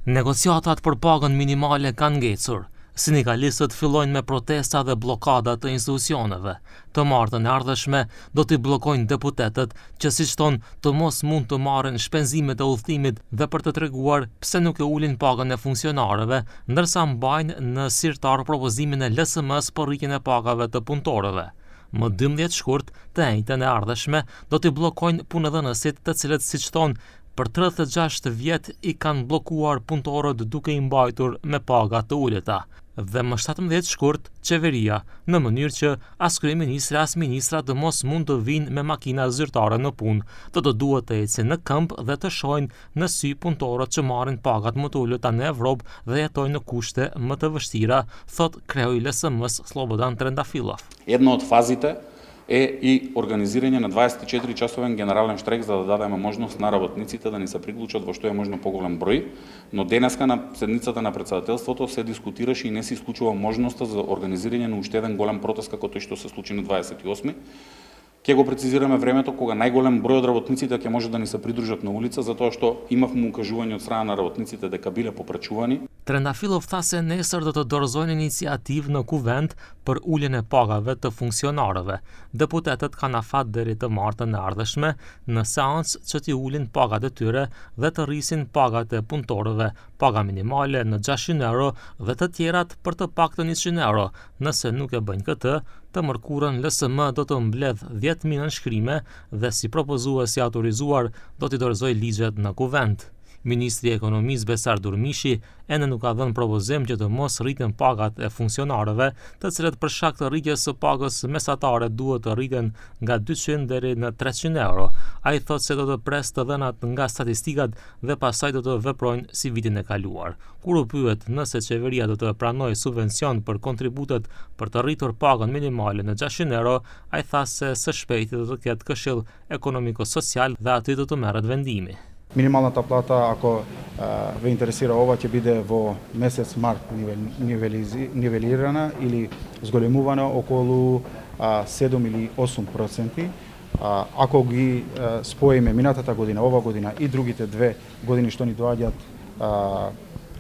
Negociatat për pagën minimale kanë ngecur. Sindikalistët fillojnë me protesta dhe blokada të institucioneve. Të martën e ardhshme do t'i bllokojnë deputetët që siç thonë të mos mund të marrin shpenzimet e udhëtimit dhe për të treguar pse nuk e ulin pagën e funksionarëve, ndërsa mbajnë në sirtar propozimin e LSM-s për rritjen e pagave të punëtorëve. Më 12 shkurt, të njëjtën e ardhshme do t'i bllokojnë punëdhënësit, të cilët siç thonë për 36 vjet i kanë bllokuar punëtorët duke i mbajtur me paga të ulëta. Dhe më 17 shkurt, qeveria, në mënyrë që as kryeministri as ministra të mos mund të vinë me makina zyrtare në punë, të duhet të ecin në këmbë dhe të shohin në sy punëtorët që marrin pagat më të ulëta në Evropë dhe jetojnë në kushte më të vështira, thot kreu i LSM-s Slobodan Trendafilov. Една от фазите е и организирање на 24-часовен генерален штрек за да дадеме можност на работниците да ни се приклучат во што е можно поголем број, но денеска на седницата на претседателството се дискутираше и не се исклучува можноста за организирање на уште еден голем протест како тој што се случи на 28. Ќе го прецизираме времето кога најголем број од работниците ќе може да ни се придружат на улица, затоа што имавме укажување од страна на работниците дека биле попрачувани. Trendafilov tha se nesër do të dorëzojnë iniciativë në kuvend për uljen e pagave të funksionarëve. Deputetët kanë afat deri të martën e ardhshme në seancë që t'i ulin pagat e tyre dhe të rrisin pagat e punëtorëve, paga minimale në 600 euro dhe të tjerat për të paktën 100 euro. Nëse nuk e bëjnë këtë, të mërkurën LSM do të mbledh 10.000 nënshkrime dhe si propozues i autorizuar do t'i dorëzoj ligjet në kuvend. Ministri i Ekonomisë Besar Durmishi ende nuk ka dhënë propozim që të mos rriten pagat e funksionarëve, të cilët për shkak të rritjes së pagës mesatare duhet të rriten nga 200 deri në 300 euro. Ai thotë se do të pres të dhënat nga statistikat dhe pastaj do të veprojnë si vitin e kaluar. Kur u pyet nëse qeveria do të pranojë subvencion për kontributet për të rritur pagën minimale në 600 euro, ai tha se së shpejti do të ketë këshill ekonomiko-social dhe aty do të merret vendimi. Минималната плата, ако ве интересира ова, ќе биде во месец март нивелирана или зголемувана околу 7 или 8%. Ако ги споиме минатата година, ова година и другите две години што ни доаѓаат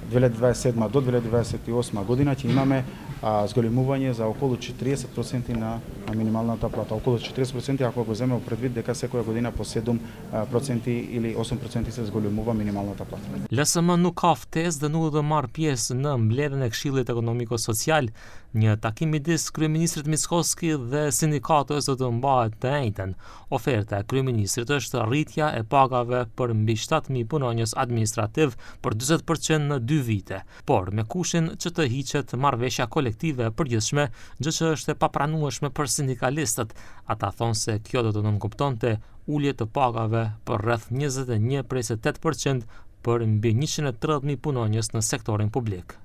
2027 до 2028 година, ќе имаме зголемување за околу 40% на минималната плата. Околу 40% ако го земеме предвид дека секоја година по 7% или 8% се зголемува минималната плата. LSM nuk ka ftesë dhe nuk do të marrë pjesë në mbledhjen e Këshillit Ekonomiko-Social. Një takim midis kryeministrit Mickoski dhe sindikatës do të mbahet të njëjtën. Oferta e kryeministrit është rritja e pagave për mbi 7.000 punonjës administrativ për 40% në 2 vite, por me kushin që të hiqet marrëveshja kolektive e përgjithshme, gjë që është e papranueshme për sindikalistët. Ata thonë se kjo do të nënkuptonte ulje të pagave për rreth 21.8% për mbi 130.000 punonjës në sektorin publik.